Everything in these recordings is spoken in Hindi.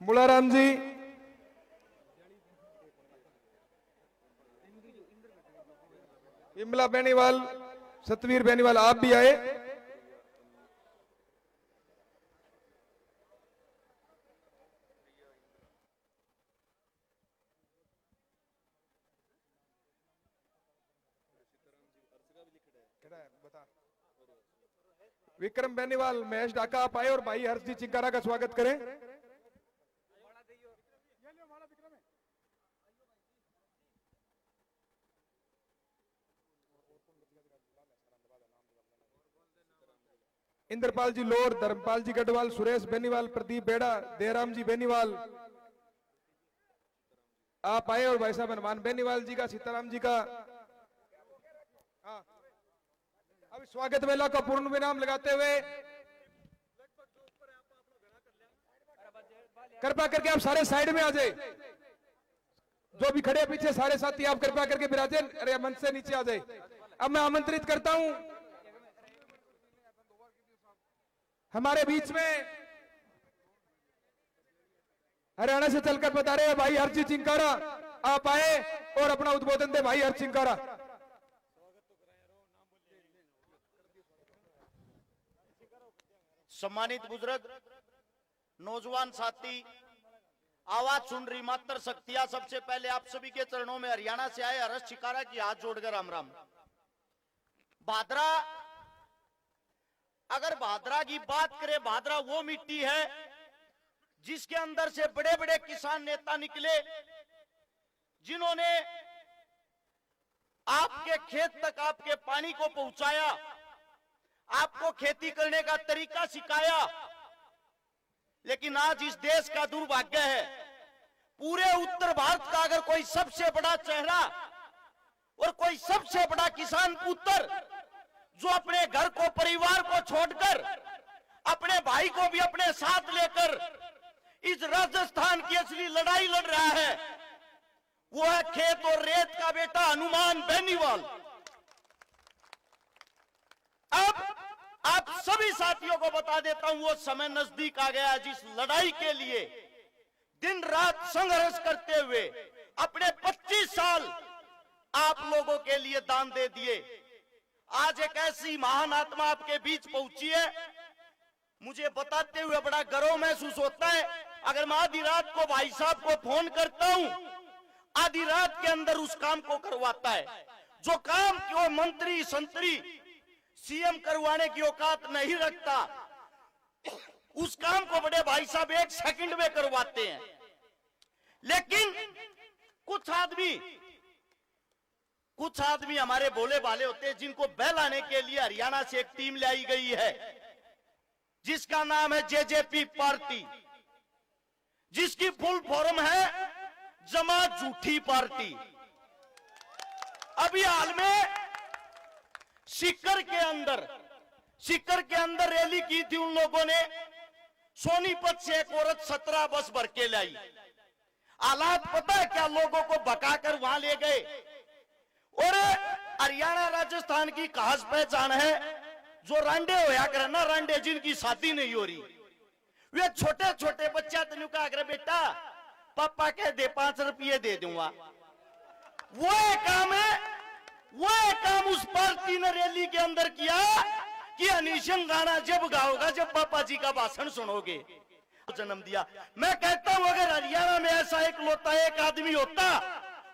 मुलाराम जी, विमला बेनीवाल, सतवीर बेनीवाल, आप भी आए। विक्रम बेनीवाल, महेश ढाका, आप आए और भाई हर्ष जी चिंकारा का स्वागत करें। इंद्रपाल जी लोर, धर्मपाल जी गढ़वाल, सुरेश बेनीवाल, प्रदीप बेड़ा, देराम जी बेनीवाल, आप आए और भाई साहब हनुमान बेनीवाल जी का, सीताराम जी का अब स्वागत वेला का पूर्ण विराम लगाते हुए कृपा करके आप सारे साइड में आ जाए। जो भी खड़े पीछे सारे साथी आप कृपा करके विराजे, अरे मंच से नीचे आ जाए। अब मैं आमंत्रित करता हूं हमारे बीच में हरियाणा से चलकर बता रहे हैं भाई हर्ष जी चिंकारा, आप आए और अपना उद्बोधन दे भाई हर्ष चिंकारा। सम्मानित बुजुर्ग, नौजवान साथी, आवाज सुन रही मात्र शक्तियां, सबसे पहले आप सभी के चरणों में हरियाणा से आए हर्ष चिंकारा की हाथ जोड़कर राम राम। भादरा, अगर भादरा की बात करें, भादरा वो मिट्टी है जिसके अंदर से बड़े बड़े किसान नेता निकले, जिन्होंने आपके खेत तक आपके पानी को पहुंचाया, आपको खेती करने का तरीका सिखाया। लेकिन आज इस देश का दुर्भाग्य है, पूरे उत्तर भारत का अगर कोई सबसे बड़ा चेहरा और कोई सबसे बड़ा किसान पुत्र जो अपने घर को, परिवार को छोड़कर, अपने भाई को भी अपने साथ लेकर इस राजस्थान की असली लड़ाई लड़ रहा है, वो है खेत और रेत का बेटा हनुमान बेनीवाल। अब आप सभी साथियों को बता देता हूं, वो समय नजदीक आ गया जिस लड़ाई के लिए दिन रात संघर्ष करते हुए अपने 25 साल आप लोगों के लिए दान दे दिए। आज एक ऐसी महान आत्मा आपके बीच पहुंची है, मुझे बताते हुए बड़ा गर्व महसूस होता है। अगर मैं आधी रात को भाई साहब को फोन करता हूं, आधी रात के अंदर उस काम को करवाता है, जो काम की वो मंत्री संतरी सीएम करवाने की औकात नहीं रखता, उस काम को बड़े भाई साहब 1 सेकंड में करवाते हैं। लेकिन कुछ आदमी हमारे भोले भाले होते हैं, जिनको बहलाने के लिए हरियाणा से एक टीम लाई गई है जिसका नाम है जेजेपी पार्टी, जिसकी फुल फॉर्म है जमात झूठी पार्टी। अभी हाल में सीकर के अंदर रैली की थी उन लोगों ने। सोनीपत से एक औरत 17 बस भर के लाई। हालात पता है क्या, लोगों को भगाकर वहां ले गए। और हरियाणा राजस्थान की खास पहचान है, जो रांडे होया करे ना, रांडे जिनकी शादी नहीं हो रही, वे छोटे छोटे बच्चा तेन कहा करे बेटा पापा कह दे 5 रुपये दे दूंगा। वो काम है, वो काम उस पार्टी ने रैली के अंदर किया कि अनीशन गाना जब गाओगा, जब पापा जी का भाषण सुनोगे, जन्म दिया। मैं कहता हूं अगर हरियाणा में ऐसा एक लौता एक आदमी होता,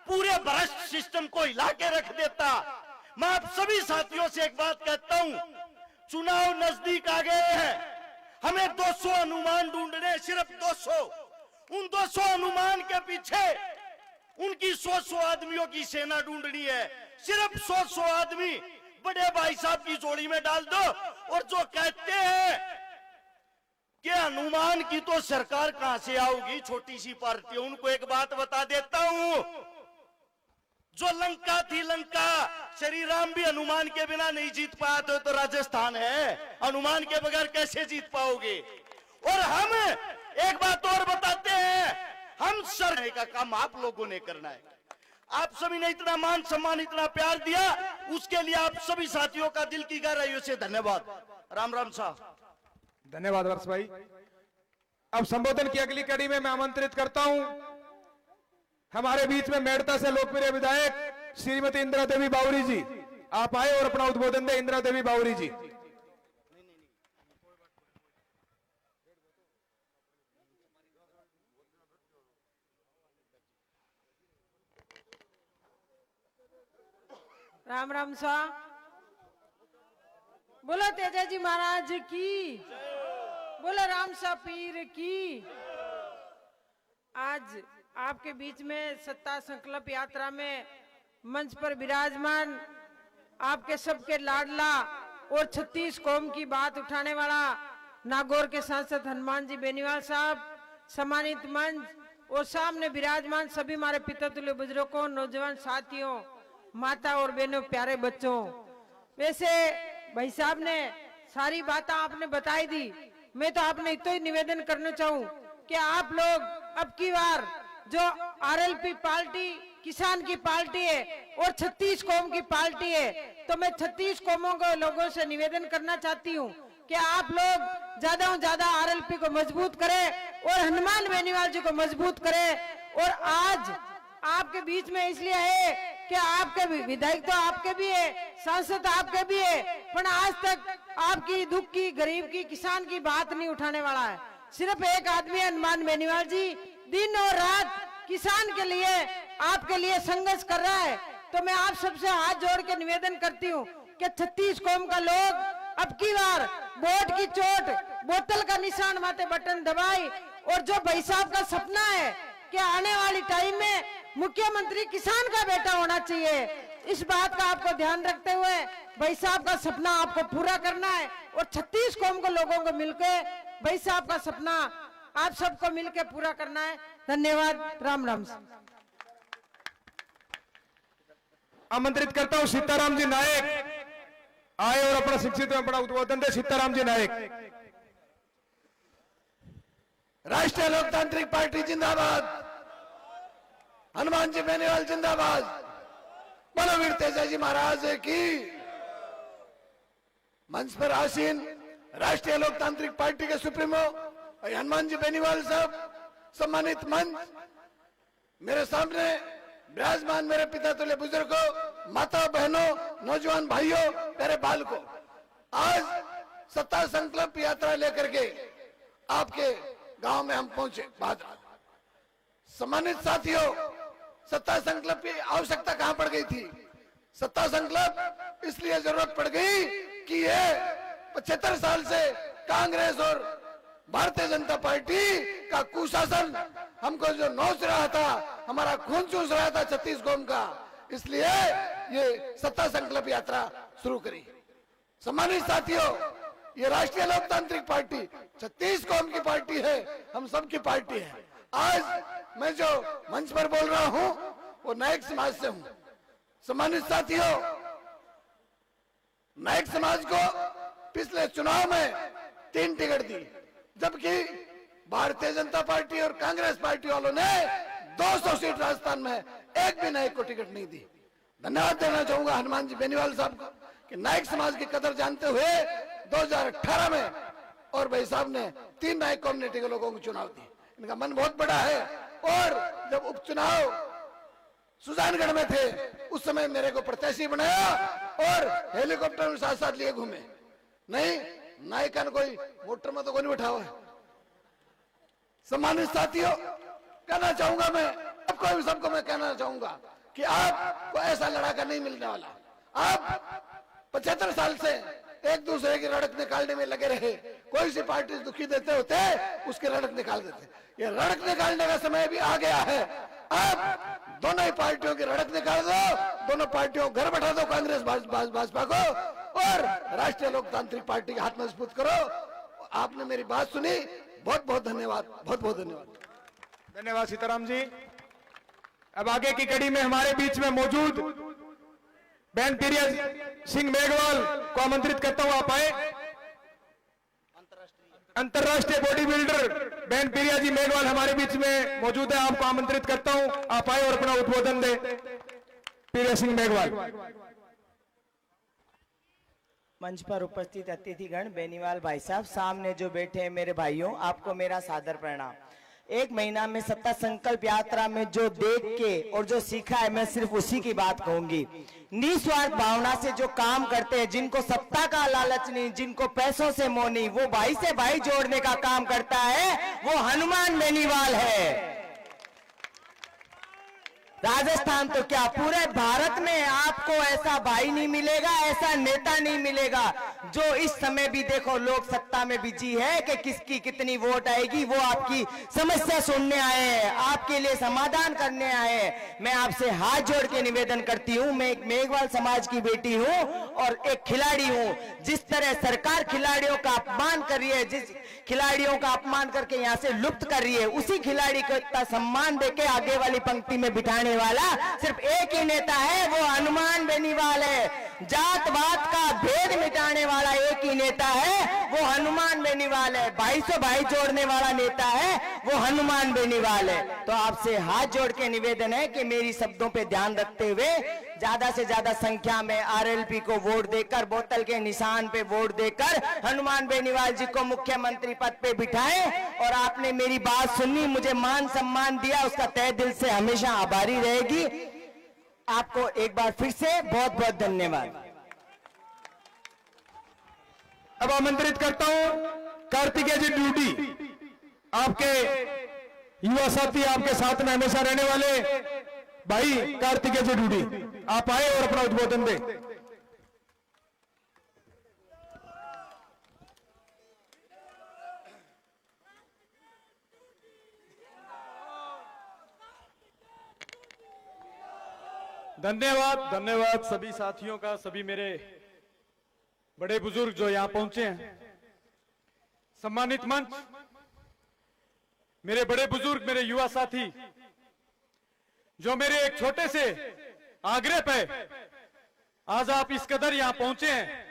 पूरे भ्रष्ट सिस्टम को हिला के रख देता। मैं आप सभी साथियों से एक बात कहता हूं, चुनाव नजदीक आ गए हैं, हमें 200 अनुमान ढूंढने, सिर्फ 200। उन 200 अनुमान के पीछे उनकी 100 आदमियों की सेना ढूंढनी है। सिर्फ 100 आदमी बड़े भाई साहब की जोड़ी में डाल दो। और जो कहते हैं कि हनुमान की तो सरकार कहां से आओगी, छोटी सी पार्टी, उनको एक बात बता देता हूं, जो लंका थी, लंका श्री राम भी हनुमान के बिना नहीं जीत पाया, तो राजस्थान है, हनुमान के बगैर कैसे जीत पाओगे। और हम एक बात और बताते हैं, हम सर का काम आप लोगों ने करना है। आप सभी ने इतना मान सम्मान, इतना प्यार दिया, उसके लिए आप सभी साथियों का दिल की गहराइयों से धन्यवाद। राम राम साहब। धन्यवाद वर्ष भाई। अब संबोधन की अगली कड़ी में मैं आमंत्रित करता हूं हमारे बीच में मेड़ता से लोकप्रिय विधायक श्रीमती इंदिरा देवी बावरी जी। आप आए और अपना उद्बोधन दे। इंदिरा देवी बावरी जी। राम राम सा। बोलो तेजाजी महाराज की, बोलो राम सा पीर की। आज आपके बीच में सत्ता संकल्प यात्रा में मंच पर विराजमान आपके सबके लाडला और 36 कौम की बात उठाने वाला नागौर के सांसद हनुमान जी बेनीवाल साहब, सम्मानित मंच और सामने विराजमान सभी हमारे पिता तुल्य बुजुर्गों, नौजवान साथियों, माता और बहनों, प्यारे बच्चों। वैसे भाई साहब ने सारी बातें आपने बताई दी। मैं तो आपने इतना ही निवेदन करना चाहूं कि आप लोग अब की बार जो आरएलपी पार्टी किसान की पार्टी है और 36 कौम की पार्टी है, तो मैं 36 कौमों को लोगों से निवेदन करना चाहती हूं कि आप लोग ज्यादा से ज्यादा आरएलपी को मजबूत करें और हनुमान बेनीवाल जी को मजबूत करें। और आज आपके बीच में इसलिए है कि आपके विधायक तो आपके भी है, सांसद आपके भी है, पर आज तक आपकी दुख की, गरीब की, किसान की बात नहीं उठाने वाला है। सिर्फ एक आदमी हनुमान बेनीवाल जी दिन और रात किसान के लिए, आपके लिए संघर्ष कर रहा है। तो मैं आप सबसे हाथ जोड़ के निवेदन करती हूँ कि 36 कौम का लोग अब की बार वोट की चोट, बोतल का निशान माथे बटन दबाई और जो भाई साहब का सपना है कि आने वाली टाइम में मुख्यमंत्री किसान का बेटा होना चाहिए, इस बात का आपको ध्यान रखते हुए भाई साहब का सपना आपको पूरा करना है और 36 कौम को लोगों को मिलकर भाई साहब का सपना आप सबको मिलकर पूरा करना है। धन्यवाद। राम राम। आमंत्रित करता हूं सीताराम जी नायक आए और अपना शिक्षित में बड़ा उद्बोधन दे। सीताराम जी नायक। राष्ट्रीय लोकतांत्रिक पार्टी जिंदाबाद, हनुमान जी बेनीवाल जिंदाबाद, बोलो वीर तेजाजी महाराज की। मंच पर आसीन राष्ट्रीय लोकतांत्रिक पार्टी के सुप्रीमो हनुमान जी बेनीवाल साहब, सम्मानित मंच, मेरे सामने विराजमान मेरे पिता तुल्य बुजुर्गों, माता बहनों, नौजवान भाइयों, प्यारे बालकों, आज सत्ता संकल्प यात्रा लेकर के आपके गांव में हम पहुंचे। सम्मानित साथियों, सत्ता संकल्प की आवश्यकता कहां पड़ गई थी? सत्ता संकल्प इसलिए जरूरत पड़ गई कि ये 75 साल से कांग्रेस और भारतीय जनता पार्टी का कुशासन हमको जो नोच रहा था, हमारा खून चूस रहा था 36 कौम का, इसलिए ये सत्ता संकल्प यात्रा शुरू करी। सम्मानित साथियों, ये राष्ट्रीय लोकतांत्रिक पार्टी 36 कौम की पार्टी है, हम सबकी पार्टी है। आज मैं जो मंच पर बोल रहा हूं वो नायक समाज से हूं। सम्मानित साथियों, नायक समाज को पिछले चुनाव में 3 टिकट दी, जबकि भारतीय जनता पार्टी और कांग्रेस पार्टी वालों ने 200 सीट राजस्थान में एक भी नायक को टिकट नहीं दी। धन्यवाद देना चाहूंगा हनुमान जी बेनीवाल साहब को कि नायक समाज की कदर जानते हुए 2018 में और भाई साहब ने 3 नायक कम्युनिटी के लोगों को चुनाव दी। इनका मन बहुत बड़ा है। और जब उपचुनाव सुजानगढ़ में थे उस समय मेरे को प्रत्याशी बनाया और हेलीकॉप्टर में साथ साथ लिए घूमे। नहीं, नायकन कोई मोटर में तो कोई नहीं बैठा हुआ है। सम्मानित साथियों, कहना चाहूंगा मैं सबको मैं कहना चाहूंगा कि आपको ऐसा लड़ाका नहीं मिलने वाला। आप 75 साल से एक दूसरे की रड़क निकालने में लगे रहे। कोई सी पार्टी दुखी देते होते उसकी रड़क निकाल देते। ये रड़क निकालने का समय भी आ गया है। आप दोनों ही पार्टियों की रड़क निकाल दो, दोनों पार्टियों को घर बैठा दो, कांग्रेस भाजपा को, और राष्ट्रीय लोकतांत्रिक पार्टी के हाथ मजबूत करो। आपने मेरी बात सुनी, बहुत बहुत धन्यवाद, बहुत बहुत धन्यवाद। धन्यवाद सीताराम जी। अब आगे की कड़ी में हमारे बीच में मौजूद बहन प्रिया सिंह मेघवाल को आमंत्रित करता हूं, आप आए। अंतरराष्ट्रीय बॉडी बिल्डर बहन प्रिया जी मेघवाल हमारे बीच में मौजूद है, आपको आमंत्रित करता हूं, आप आए और अपना उद्बोधन दे। प्रिया सिंह मेघवाल। मंच पर उपस्थित अतिथिगण, बेनीवाल भाई साहब, सामने जो बैठे हैं मेरे भाइयों, आपको मेरा सादर प्रणाम। एक महीना में सत्ता संकल्प यात्रा में जो देख के और जो सीखा है, मैं सिर्फ उसी की बात कहूंगी। निस्वार्थ भावना से जो काम करते हैं, जिनको सत्ता का लालच नहीं, जिनको पैसों से मोह नहीं, वो भाई से भाई जोड़ने का काम करता है, वो हनुमान बेनीवाल है। राजस्थान तो क्या, पूरे भारत में आपको ऐसा भाई नहीं मिलेगा, ऐसा नेता नहीं मिलेगा जो इस समय भी देखो लोग सत्ता में बिजी है कि किसकी कितनी वोट आएगी। वो आपकी समस्या सुनने आए हैं, आपके लिए समाधान करने आए हैं। मैं आपसे हाथ जोड़ के निवेदन करती हूं, मैं एक मेघवाल समाज की बेटी हूं और एक खिलाड़ी हूं। जिस तरह सरकार खिलाड़ियों का अपमान कर रही है, जिस खिलाड़ियों का अपमान करके यहां से लुप्त कर रही है, उसी खिलाड़ी को इतना सम्मान देके आगे वाली पंक्ति में बिठाने वाला सिर्फ एक ही नेता है, वो हनुमान बेनीवाल है। जात पात का भेद मिटाने वाला एक ही नेता है, वो हनुमान बेनीवाल है। भाई से भाई जोड़ने वाला नेता है, वो हनुमान बेनीवाल है। तो आपसे हाथ जोड़ के निवेदन है कि मेरी शब्दों पे ध्यान रखते हुए ज्यादा से ज्यादा संख्या में आरएलपी को वोट देकर, बोतल के निशान पे वोट देकर हनुमान बेनीवाल जी को मुख्यमंत्री पद पे बिठाएं। और आपने मेरी बात सुनी, मुझे मान सम्मान दिया, उसका तहे दिल से हमेशा आभारी रहेगी। आपको एक बार फिर से बहुत बहुत धन्यवाद। अब आमंत्रित करता हूं कार्तिकेय जी ड्यूटी, आपके युवा साथी, आपके साथ में हमेशा रहने वाले भाई कार्तिकेय जी ड्यूटी, आप आए और अपना उद्बोधन दें। धन्यवाद, धन्यवाद सभी साथियों का, सभी मेरे बड़े बुजुर्ग जो यहां पहुंचे हैं। सम्मानित मंच, मेरे बड़े बुजुर्ग, मेरे युवा साथी, जो मेरे एक छोटे से आग्रह पे आज आप इस कदर यहां पहुंचे हैं,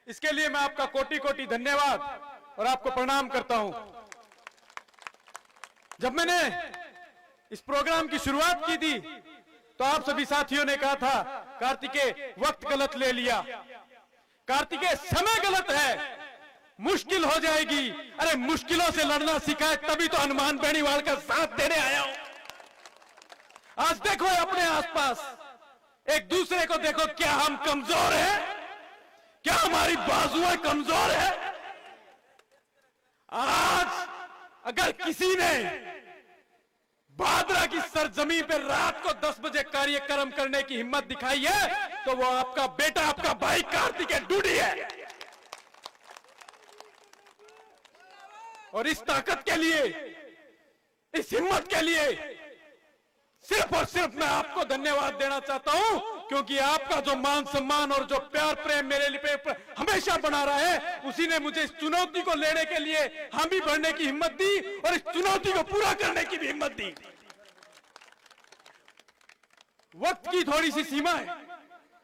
इसके लिए मैं आपका कोटि कोटि धन्यवाद और आपको प्रणाम करता हूं। जब मैंने इस प्रोग्राम की शुरुआत की थी तो आप सभी साथियों ने कहा था कार्तिकेय वक्त गलत ले लिया, कार्तिकेय समय गलत है, मुश्किल हो जाएगी। अरे मुश्किलों से लड़ना सीखा है तभी तो हनुमान बेनीवाल का साथ देने आया हूं। आज देखो अपने आसपास, एक दूसरे को देखो, क्या हम कमजोर हैं? क्या हमारी बाजुएं कमजोर है? आज अगर किसी ने भादरा की सरजमीन पे रात को 10 बजे कार्यक्रम करने की हिम्मत दिखाई है तो वो आपका बेटा, आपका भाई कार्तिकेय डूडी है। और इस ताकत के लिए, इस हिम्मत के लिए सिर्फ और सिर्फ मैं आपको धन्यवाद देना चाहता हूं, क्योंकि आपका जो मान सम्मान और जो प्यार प्रेम मेरे लिए हमेशा बना रहा है, उसी ने मुझे इस चुनौती को लेने के लिए हामी बढ़ने की हिम्मत दी और इस चुनौती को पूरा करने की भी हिम्मत दी। वक्त की थोड़ी सी सीमा है,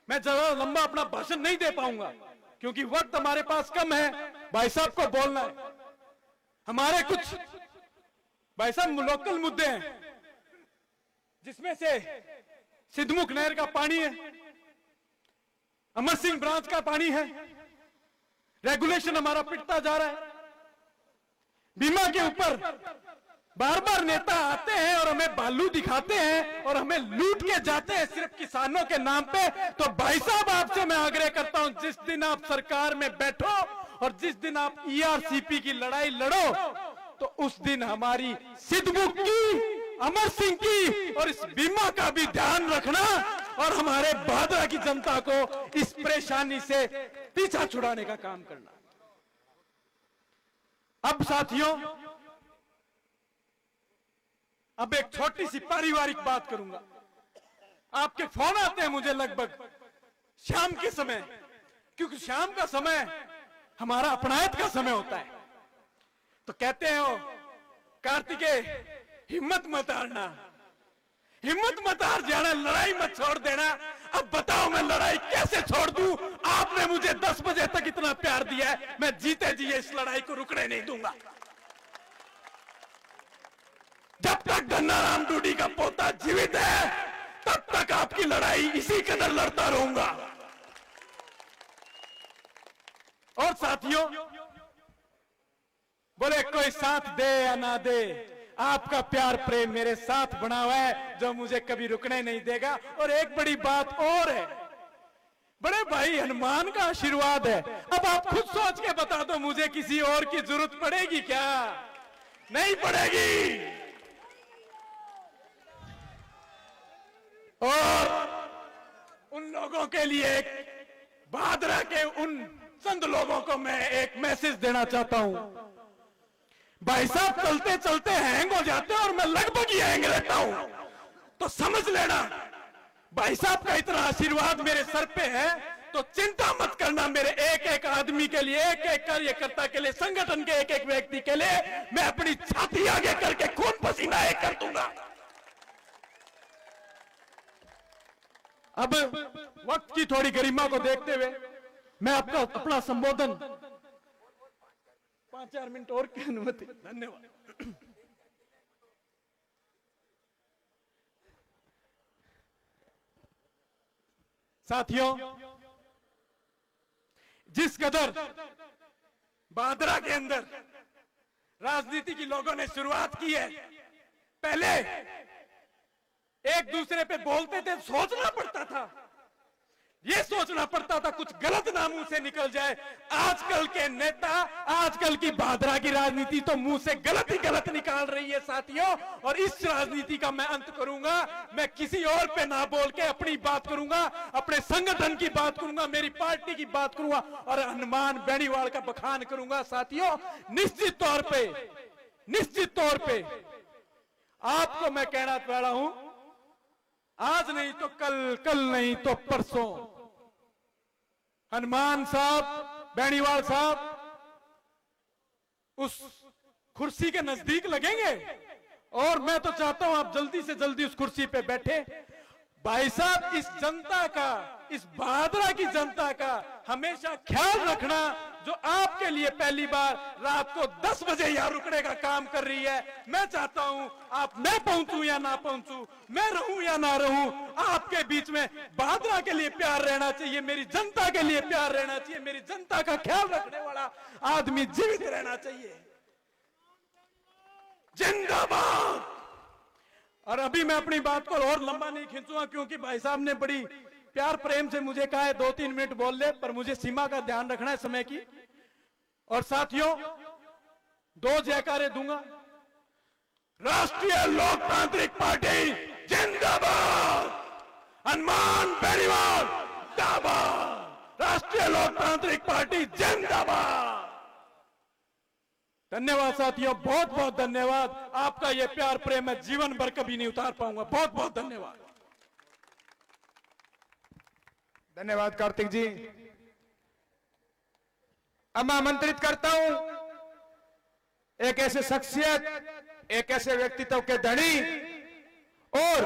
मैं ज्यादा लंबा अपना भाषण नहीं दे पाऊंगा क्योंकि वक्त हमारे पास कम है। भाई साहब को बोलना है, हमारे कुछ भाई साहब लोकल मुद्दे हैं, जिसमें से सिद्धमुख नहर का पानी है, अमर सिंह ब्रांच का पानी है, रेगुलेशन हमारा पिटता जा रहा है, बीमा के ऊपर बार बार नेता आते हैं और हमें बालू दिखाते हैं और हमें लूट के जाते हैं सिर्फ किसानों के नाम पे। तो भाई साहब आपसे मैं आग्रह करता हूं, जिस दिन आप सरकार में बैठो और जिस दिन आप ईआरसीपी की लड़ाई लड़ो तो उस दिन हमारी सिद्धमुख की, अमर सिंह की और इस बीमा का भी ध्यान रखना और हमारे भादरा की जनता को इस परेशानी से पीछा छुड़ाने का काम करना। अब साथियों, अब एक छोटी सी पारिवारिक बात करूंगा। आपके फोन आते हैं मुझे लगभग शाम के समय, क्योंकि शाम का समय हमारा अपनायत का समय होता है। तो कहते हैं ओ कार्तिकेय हिम्मत मत हारना, हिम्मत मत हार जाना, लड़ाई मत छोड़ देना। अब बताओ मैं लड़ाई कैसे छोड़ दूं? आपने मुझे 10 बजे तक इतना प्यार दिया है, मैं जीते जी इस लड़ाई को रुकने नहीं दूंगा। जब तक धन्नाराम डूडी का पोता जीवित है तब तक आपकी लड़ाई इसी कदर लड़ता रहूंगा। और साथियों, बोले कोई साथ दे या ना दे, आपका प्यार प्रेम मेरे साथ बना हुआ है जो मुझे कभी रुकने नहीं देगा। और एक बड़ी बात और है, बड़े भाई हनुमान का आशीर्वाद है। अब आप खुद सोच के बता दो, मुझे किसी और की जरूरत पड़ेगी क्या? नहीं पड़ेगी। और उन लोगों के लिए, भादरा के उन संत लोगों को मैं एक मैसेज देना चाहता हूं। भाई साहब चलते चलते हैंग हो जाते हैं और मैं लगभग ही हैंग रहता हूं, तो समझ लेना भाई साहब का इतना आशीर्वाद मेरे सर पे है तो चिंता मत करना। मेरे एक एक आदमी के लिए, एक एक कार्यकर्ता के लिए, संगठन के एक एक व्यक्ति के लिए मैं अपनी छाती आगे करके खून पसीना एक कर दूंगा। अब वक्त की थोड़ी गरिमा को देखते हुए मैं आपका अपना संबोधन 5-4 मिनट और की अनुमति। धन्यवाद। साथियों, जिस कदर भादरा के अंदर राजनीति की लोगों ने शुरुआत की है, पहले एक दूसरे पे बोलते थे, सोचना पड़ता था, ये सोचना पड़ता था कुछ गलत ना मुंह से निकल जाए। आजकल के नेता, आजकल की भादरा की राजनीति तो मुंह से गलत ही गलत निकाल रही है साथियों। और इस राजनीति का मैं अंत करूंगा। मैं किसी और पे ना बोल के अपनी बात करूंगा, अपने संगठन की बात करूंगा, मेरी पार्टी की बात करूंगा और हनुमान बेनीवाल का बखान करूंगा। साथियों, निश्चित तौर पे आपको मैं कहना चाह रहा हूं, आज नहीं तो कल, कल नहीं तो परसों हनुमान साहब, बेनीवाल साहब उस कुर्सी के नजदीक लगेंगे और मैं तो चाहता हूं आप जल्दी से जल्दी उस कुर्सी पे बैठे। भाई साहब, इस जनता का, इस भादरा की जनता का हमेशा ख्याल रखना, जो आपके लिए पहली बार रात को 10 बजे यहां रुकने का काम कर रही है। मैं चाहता हूं आप, मैं पहुंचूं या ना पहुंचूं, मैं रहूं या ना रहूं, आपके बीच में भादरा के लिए प्यार रहना चाहिए, मेरी जनता के लिए प्यार रहना चाहिए, मेरी जनता का ख्याल रखने वाला आदमी जीवित रहना चाहिए। जिंदाबाद। और अभी मैं अपनी बात को और लंबा नहीं खींचूंगा क्योंकि भाई साहब ने बड़ी प्यार प्रेम से मुझे कहा है 2-3 मिनट बोल ले, पर मुझे सीमा का ध्यान रखना है समय की। और साथियों, 2 जयकारे दूंगा। राष्ट्रीय लोकतांत्रिक पार्टी जिंदाबाद, हनुमान बेनीवाल जिंदाबाद, राष्ट्रीय लोकतांत्रिक पार्टी जिंदाबाद। धन्यवाद साथियों, बहुत बहुत धन्यवाद। आपका ये प्यार प्रेम मैं जीवन भर कभी नहीं उतार पाऊंगा। बहुत बहुत धन्यवाद। धन्यवाद कार्तिक जी। अब मैं आमंत्रित करता हूं एक ऐसे शख्सियत, एक ऐसे व्यक्तित्व के धनी और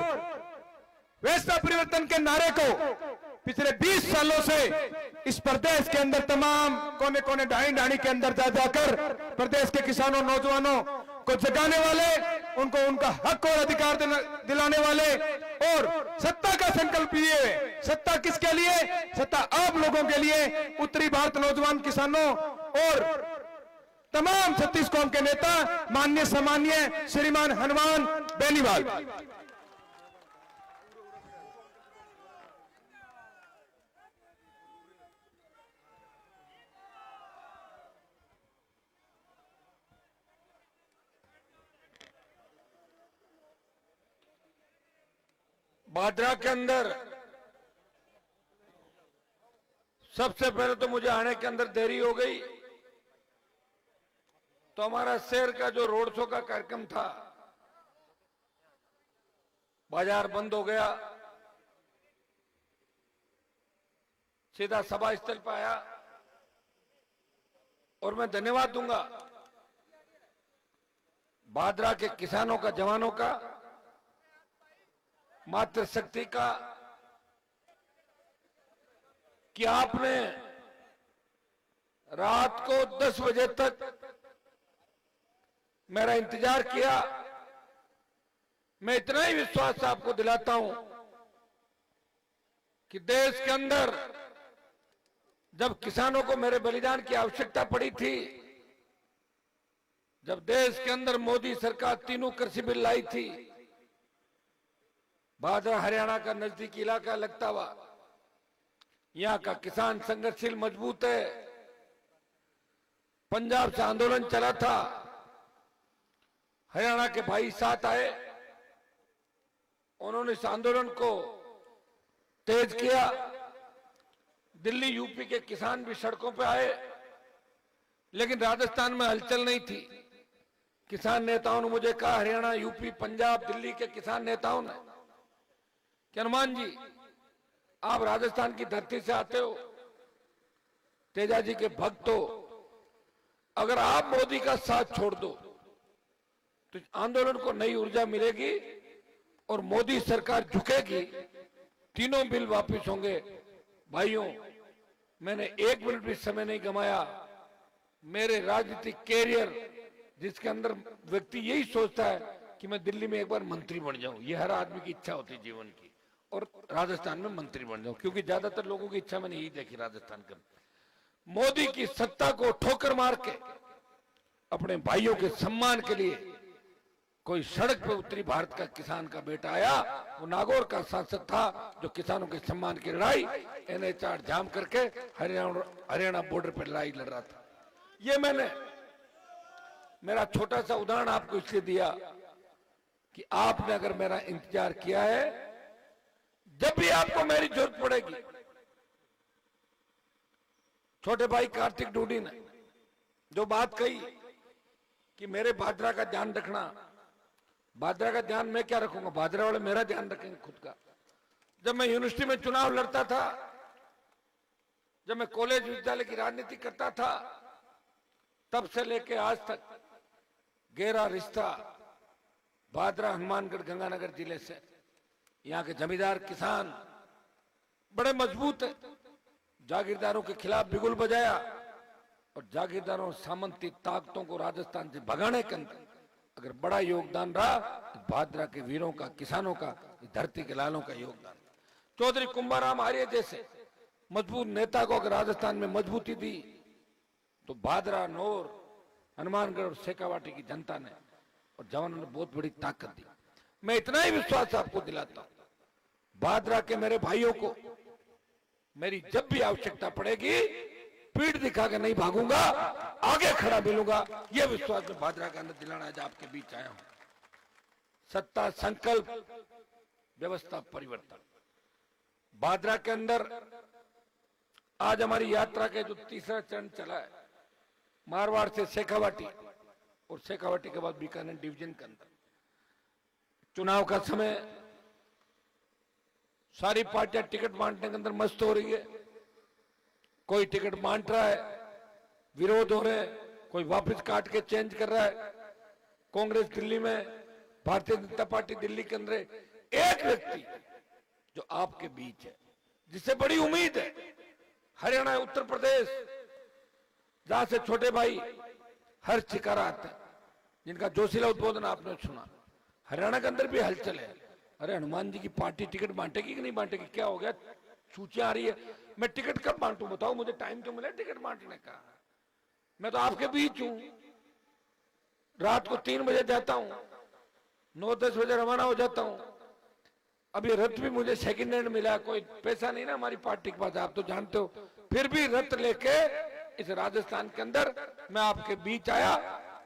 व्यवस्था परिवर्तन के नारे को पिछले 20 सालों से इस प्रदेश के अंदर तमाम कोने कोने, ढाणी ढाणी के अंदर जा जाकर प्रदेश के किसानों, नौजवानों को जगाने वाले, उनको उनका हक और अधिकार दिलाने वाले और सत्ता का संकल्प लिए। सत्ता किसके लिए? सत्ता आप लोगों के लिए, उत्तरी भारत नौजवान किसानों और तमाम 36 कौम के नेता माननीय सम्मानीय श्रीमान हनुमान बेनीवाल। भादरा के अंदर सबसे पहले तो मुझे आने के अंदर देरी हो गई, तो हमारा शहर का जो रोड शो का कार्यक्रम था, बाजार बंद हो गया, सीधा सभा स्थल पर आया। और मैं धन्यवाद दूंगा भादरा के किसानों का, जवानों का, मातृशक्ति का, कि आपने रात को 10 बजे तक मेरा इंतजार किया। मैं इतना ही विश्वास आपको दिलाता हूं कि देश के अंदर जब किसानों को मेरे बलिदान की आवश्यकता पड़ी थी, जब देश के अंदर मोदी सरकार तीनों कृषि बिल लाई थी, भादरा हरियाणा का नजदीकी इलाका लगता हुआ, यहां का किसान संघर्षशील मजबूत है। पंजाब से आंदोलन चला था, हरियाणा के भाई साथ आए, उन्होंने इस आंदोलन को तेज किया। दिल्ली यूपी के किसान भी सड़कों पर आए, लेकिन राजस्थान में हलचल नहीं थी। किसान नेताओं ने मुझे कहा, हरियाणा, यूपी, पंजाब, दिल्ली के किसान नेताओं ने, कि हनुमान जी आप राजस्थान की धरती से आते हो, तेजाजी के भक्त हो, अगर आप मोदी का साथ छोड़ दो तो आंदोलन को नई ऊर्जा मिलेगी और मोदी सरकार झुकेगी, तीनों बिल वापस होंगे। भाइयों, मैंने एक मिनट भी समय नहीं गंवाया। मेरे राजनीतिक कैरियर जिसके अंदर व्यक्ति यही सोचता है कि मैं दिल्ली में एक बार मंत्री बन जाऊं, ये हर आदमी की इच्छा होती है जीवन की, और राजस्थान में मंत्री बन जाऊं, क्योंकि ज्यादातर लोगों की इच्छा मैंने यही देखी राजस्थान के। मोदी की सत्ता को ठोकर मार के अपने भाइयों के सम्मान के लिए कोई सड़क पर उत्तरी भारत का किसान का बेटा आया, वो नागौर सांसद था जो किसानों के सम्मान की लड़ाई NH-8 जाम करके हरियाणा बॉर्डर पर लड़ाई लड़ रहा था। ये मैंने मेरा छोटा सा उदाहरण आपको इसलिए दिया कि आपने अगर मेरा इंतजार किया है, जब भी आपको मेरी जरूरत पड़ेगी। छोटे भाई कार्तिक डूडी ने जो बात कही कि मेरे भादरा का ध्यान रखना, भादरा का ध्यान मैं क्या रखूंगा, भादरा वाले मेरा ध्यान रखेंगे खुद का। जब मैं यूनिवर्सिटी में चुनाव लड़ता था, जब मैं कॉलेज विद्यालय की राजनीति करता था, तब से लेके आज तक गहरा रिश्ता भादरा, हनुमानगढ़, गंगानगर जिले से। यहाँ के जमींदार किसान बड़े मजबूत है। जागीरदारों के खिलाफ बिगुल बजाया और जागीरदारों सामंती ताकतों को राजस्थान से भगाने के अंदर अगर बड़ा योगदान रहा तो भादरा के वीरों का, किसानों का, धरती के लालों का योगदान। चौधरी कुंभाराम आर्य जैसे मजबूत नेता को अगर राजस्थान में मजबूती दी तो भादरा, नौर, हनुमानगढ़ और शेखावाटी की जनता ने और जवानों ने बहुत बड़ी ताकत दी। मैं इतना ही विश्वास आपको दिलाता हूं, भादरा के मेरे भाइयों को मेरी जब भी आवश्यकता पड़ेगी, पीठ दिखा के नहीं भागूंगा, आगे खड़ा मिलूंगा। यह विश्वास में भादरा का अंदर दिलाना आज आपके बीच आया हूं। सत्ता संकल्प, व्यवस्था परिवर्तन। भादरा के अंदर आज हमारी यात्रा के जो तीसरा चरण चला है, मारवाड़ से शेखावाटी और शेखावाटी के बाद बीकानेर डिवीजन के अंदर चुनाव का समय, सारी पार्टियां टिकट बांटने के अंदर मस्त हो रही है। कोई टिकट बांट रहा है, विरोध हो रहे हैं, कोई वापस काट के चेंज कर रहा है। कांग्रेस दिल्ली में, भारतीय जनता पार्टी दिल्ली के अंदर। एक व्यक्ति जो आपके बीच है, जिससे बड़ी उम्मीद है, हरियाणा, उत्तर प्रदेश, जहां से छोटे भाई हर्ष चिकारा आते हैं, जिनका जोशीला उद्बोधन आपने सुना। हरियाणा के अंदर भी हलचल है। अरे हनुमान जी की पार्टी टिकट बांटेगी कि नहीं बांटेगी, क्या हो गया, सूचियां आ रही है। मैं टिकट कब बांटूं, बताओ मुझे, टाइम तो मिले टिकट बांटने का। मैं तो आपके बीच हूं, रात को 3 बजे जाता हूं, 9-10 बजे रवाना हो जाता हूं। अब ये रथ भी मुझे सेकंड हैंड मिला, कोई पैसा नहीं ना हमारी पार्टी के पास, आप तो जानते हो। फिर भी रथ लेके इस राजस्थान के अंदर मैं आपके बीच आया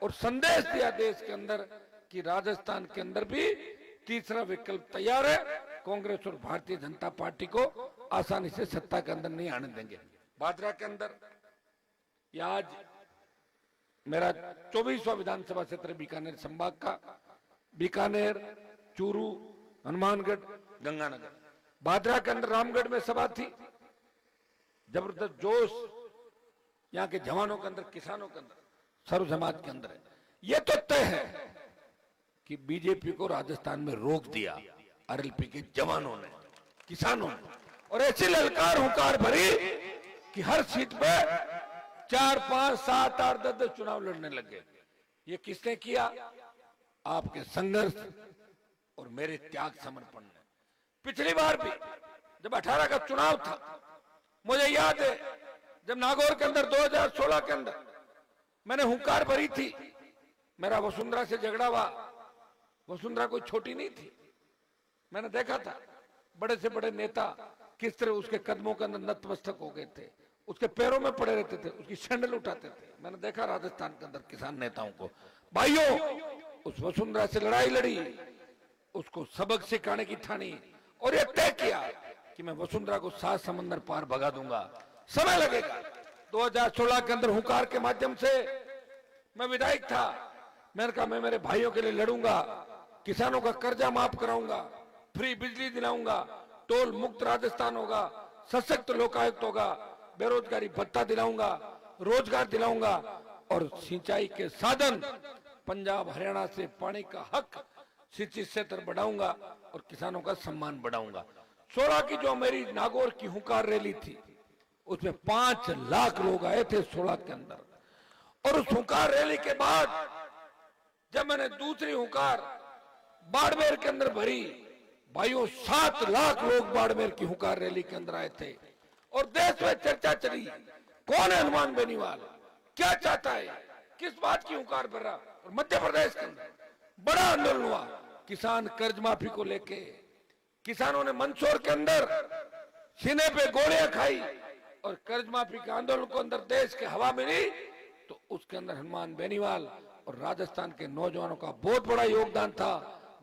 और संदेश दिया देश के अंदर कि राजस्थान के अंदर भी तीसरा विकल्प तैयार है। कांग्रेस और भारतीय जनता पार्टी को आसानी से सत्ता के अंदर नहीं आने देंगे। भादरा के अंदर यह आज मेरा 24वां विधानसभा क्षेत्र बीकानेर संभाग का, बीकानेर, चूरू, हनुमानगढ़, गंगानगर। भादरा के अंदर रामगढ़ में सभा थी, जबरदस्त जोश यहाँ के जवानों के अंदर, किसानों के अंदर, सर्व समाज के अंदर है। यह तो तय है कि बीजेपी को राजस्थान में रोक दिया RLP के जवानों ने, किसानों ने, और ऐसी ललकार हुंकार भरी कि हर सीट पे 4, 5, 7, 8, 10 चुनाव लड़ने लगे। ये किसने किया? आपके संघर्ष और मेरे त्याग समर्पण ने। पिछली बार भी जब 18 का चुनाव था, मुझे याद है जब नागौर के अंदर 2016 के अंदर मैंने हुंकार भरी थी, मेरा वसुंधरा से झगड़ा हुआ। वसुंधरा कोई छोटी नहीं थी। मैंने देखा था बड़े से बड़े नेता किस तरह उसके कदमों के अंदर नतमस्तक हो गए थे, उसके पैरों में पड़े रहते थे, उसकी सैंडल उठाते थे। मैंने देखा राजस्थान के अंदर किसान नेताओं को। भाइयों, उस वसुंधरा से लड़ाई लड़ी, उसको सबक सिखाने की ठानी और ये तय किया कि मैं वसुंधरा को 7 समंदर पार भगा दूंगा। समय लगेगा। 2016 के अंदर हुंकार के माध्यम से मैं विधायक था। मैंने कहा मैं मेरे भाइयों के लिए लड़ूंगा, किसानों का कर्जा माफ कराऊंगा, फ्री बिजली दिलाऊंगा, टोल मुक्त राजस्थान होगा, सशक्त लोकायुक्त होगा, बेरोजगारी भत्ता दिलाऊंगा, रोजगार दिलाऊंगा और सिंचाई के साधन पंजाब हरियाणा से पानी का हक सिंचित क्षेत्र बढ़ाऊंगा और किसानों का सम्मान बढ़ाऊंगा। 16 की जो मेरी नागौर की हुंकार रैली थी उसमें 5 लाख लोग आए थे 16 के अंदर। और उस हुंकार रैली के बाद जब मैंने दूसरी हुंकार बाड़मेर के अंदर भरी, भाइयों 7 लाख लोग बाड़मेर की हुंकार रैली के अंदर आए थे और देश में चर्चा चली कौन है हनुमान बेनीवाल, क्या चाहता है, किस बात की हुंकार भर रहा। और मध्य प्रदेश के अंदर बड़ा आंदोलन हुआ किसान कर्ज माफी को लेके। किसानों ने मंदसौर के अंदर सीने पे गोलियां खाई और कर्ज माफी के आंदोलन को अंदर देश के हवा में नहीं, तो उसके अंदर हनुमान बेनीवाल और राजस्थान के नौजवानों का बहुत बड़ा योगदान था।